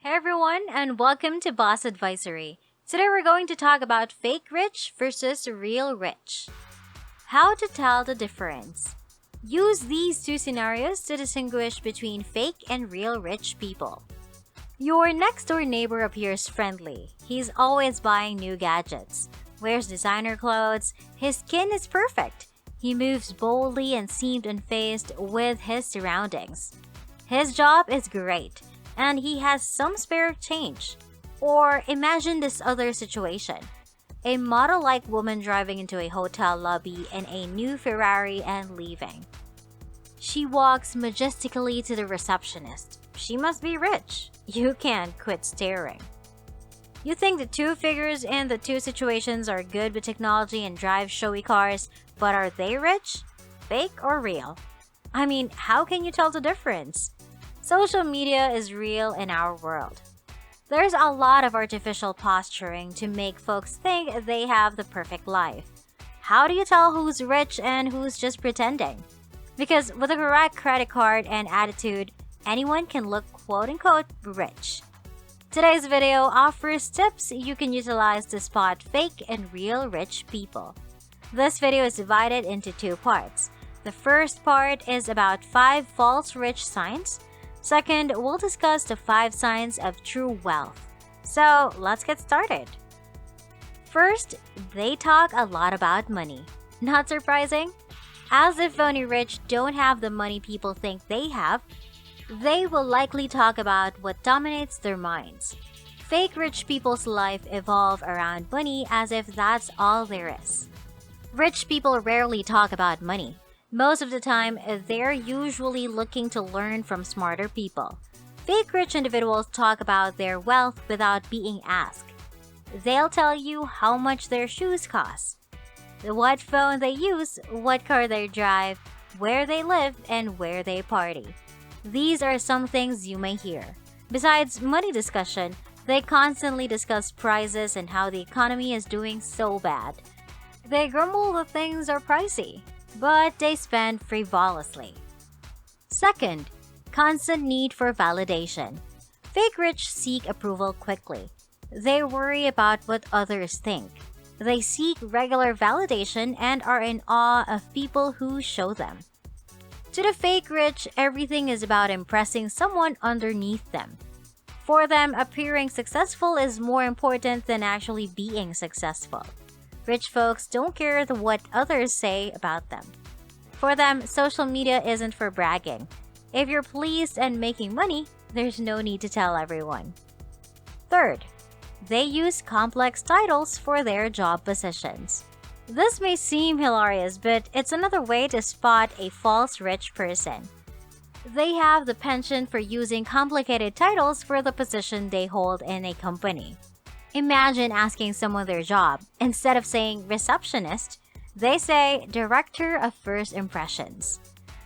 Hey everyone, and welcome to Boss Advisory. Today we're going to talk about fake rich versus real rich. How to tell the difference. Use these two scenarios to distinguish between fake and real rich people. Your next door neighbor appears friendly. He's always buying new gadgets, wears designer clothes, his skin is perfect. He moves boldly and seemed unfazed with his surroundings. His job is great, and he has some spare change. Or imagine this other situation. A model-like woman driving into a hotel lobby in a new Ferrari and leaving. She walks majestically to the receptionist. She must be rich. You can't quit staring. You think the two figures in the two situations are good with technology and drive showy cars, but are they rich? Fake or real? I mean, how can you tell the difference? Social media is real in our world. There's a lot of artificial posturing to make folks think they have the perfect life. How do you tell who's rich and who's just pretending? Because with the correct credit card and attitude, anyone can look quote-unquote rich. Today's video offers tips you can utilize to spot fake and real rich people. This video is divided into two parts. The first part is about 5 false rich signs. Second, we'll discuss the 5 signs of true wealth. So, let's get started. First, they talk a lot about money. Not surprising? As if only rich don't have the money people think they have, they will likely talk about what dominates their minds. Fake rich people's life evolve around money as if that's all there is. Rich people rarely talk about money. Most of the time, they're usually looking to learn from smarter people. Fake rich individuals talk about their wealth without being asked. They'll tell you how much their shoes cost, what phone they use, what car they drive, where they live, and where they party. These are some things you may hear. Besides money discussion, they constantly discuss prices and how the economy is doing so bad. They grumble that things are pricey, but they spend frivolously. Second, constant need for validation. Fake rich seek approval quickly. They worry about what others think. They seek regular validation and are in awe of people who show them. To the fake rich, everything is about impressing someone underneath them. For them, appearing successful is more important than actually being successful. Rich folks don't care what others say about them. For them, social media isn't for bragging. If you're pleased and making money, there's no need to tell everyone. Third, they use complex titles for their job positions. This may seem hilarious, but it's another way to spot a false rich person. They have the penchant for using complicated titles for the position they hold in a company. Imagine asking someone their job. Instead of saying receptionist, they say director of first impressions.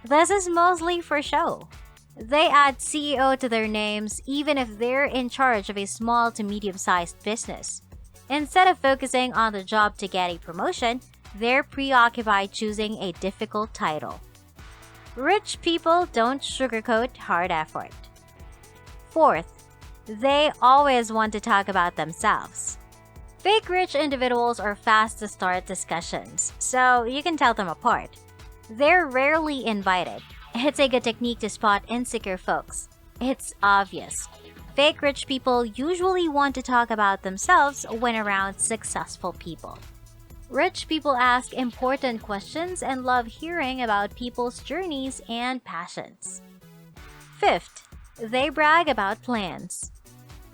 This is mostly for show. They add CEO to their names even if they're in charge of a small to medium-sized business. Instead of focusing on the job to get a promotion, they're preoccupied choosing a difficult title. Rich people don't sugarcoat hard effort. Fourth, they always want to talk about themselves. Fake rich individuals are fast to start discussions, so you can tell them apart. They're rarely invited. It's a good technique to spot insecure folks. It's obvious. Fake rich people usually want to talk about themselves when around successful people. Rich people ask important questions and love hearing about people's journeys and passions. Fifth, they brag about plans.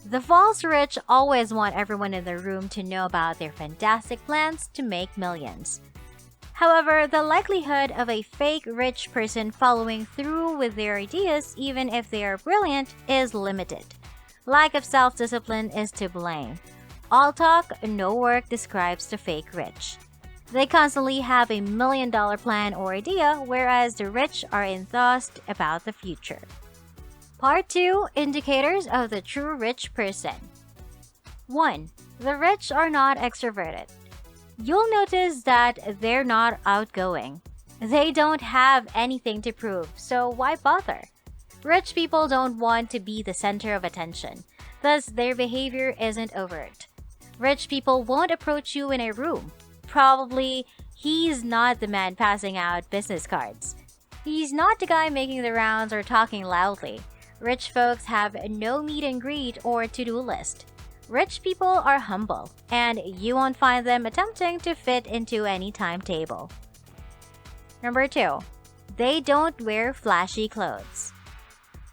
The false rich always want everyone in the room to know about their fantastic plans to make millions. However, the likelihood of a fake rich person following through with their ideas, even if they are brilliant, is limited. Lack of self-discipline is to blame. All talk, no work describes the fake rich. They constantly have a $1 million plan or idea, whereas the rich are enthused about the future. Part 2. Indicators of the true rich person. 1. The rich are not extroverted. You'll notice that they're not outgoing. They don't have anything to prove, so why bother? Rich people don't want to be the center of attention, thus, their behavior isn't overt. Rich people won't approach you in a room. Probably, he's not the man passing out business cards. He's not the guy making the rounds or talking loudly. Rich folks have no meet and greet or to-do list. Rich people are humble, and you won't find them attempting to fit into any timetable. Number 2. They don't wear flashy clothes.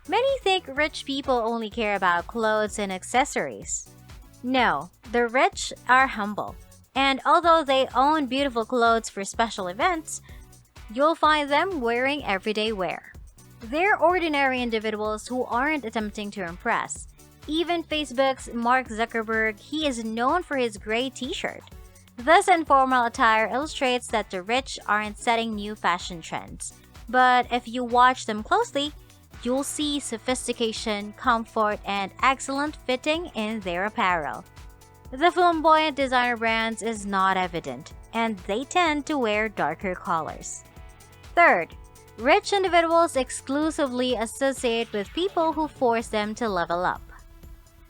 Many think rich people only care about clothes and accessories. No, the rich are humble, and although they own beautiful clothes for special events, you'll find them wearing everyday wear. They're ordinary individuals who aren't attempting to impress. Even Facebook's Mark Zuckerberg, he is known for his gray t-shirt. This informal attire illustrates that the rich aren't setting new fashion trends. But if you watch them closely, you'll see sophistication, comfort, and excellent fitting in their apparel. The flamboyant designer brands is not evident, and they tend to wear darker colors. Third, rich individuals exclusively associate with people who force them to level up.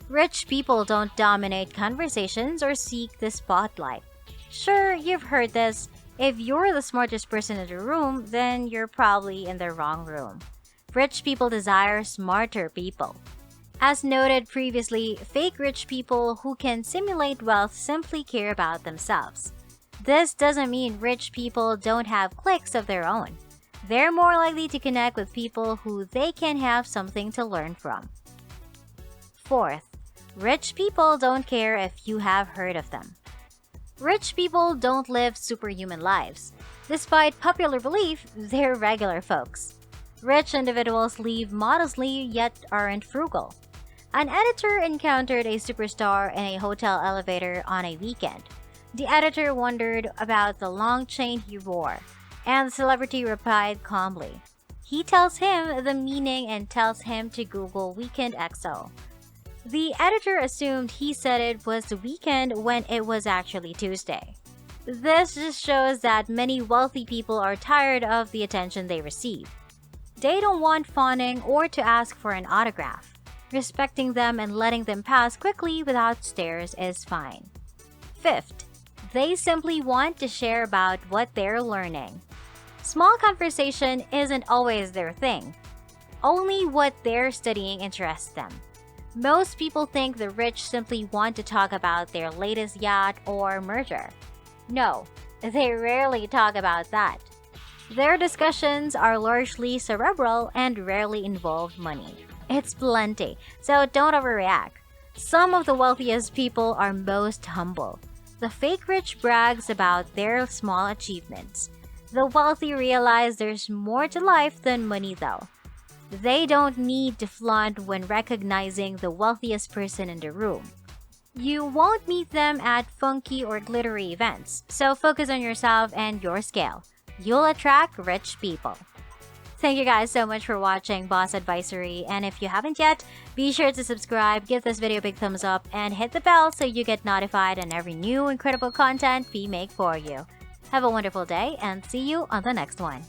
Rich people don't dominate conversations or seek the spotlight. Sure, you've heard this. If you're the smartest person in the room, then you're probably in the wrong room. Rich people desire smarter people. As noted previously, fake rich people who can simulate wealth simply care about themselves. This doesn't mean rich people don't have cliques of their own. They're more likely to connect with people who they can have something to learn from. Fourth, rich people don't care if you have heard of them. Rich people don't live superhuman lives. Despite popular belief, they're regular folks. Rich individuals live modestly yet aren't frugal. An editor encountered a superstar in a hotel elevator on a weekend. The editor wondered about the long chain he wore, and the celebrity replied calmly. He tells him the meaning and tells him to Google Weekend XO. The editor assumed he said it was the weekend when it was actually Tuesday. This just shows that many wealthy people are tired of the attention they receive. They don't want fawning or to ask for an autograph. Respecting them and letting them pass quickly without stares is fine. Fifth, they simply want to share about what they're learning. Small conversation isn't always their thing. Only what they're studying interests them. Most people think the rich simply want to talk about their latest yacht or merger. No, they rarely talk about that. Their discussions are largely cerebral and rarely involve money. It's plenty, so don't overreact. Some of the wealthiest people are most humble. The fake rich brags about their small achievements. The wealthy realize there's more to life than money though. They don't need to flaunt when recognizing the wealthiest person in the room. You won't meet them at funky or glittery events, so focus on yourself and your scale. You'll attract rich people. Thank you guys so much for watching Boss Advisory, and if you haven't yet, be sure to subscribe, give this video a big thumbs up, and hit the bell so you get notified on every new incredible content we make for you. Have a wonderful day and see you on the next one.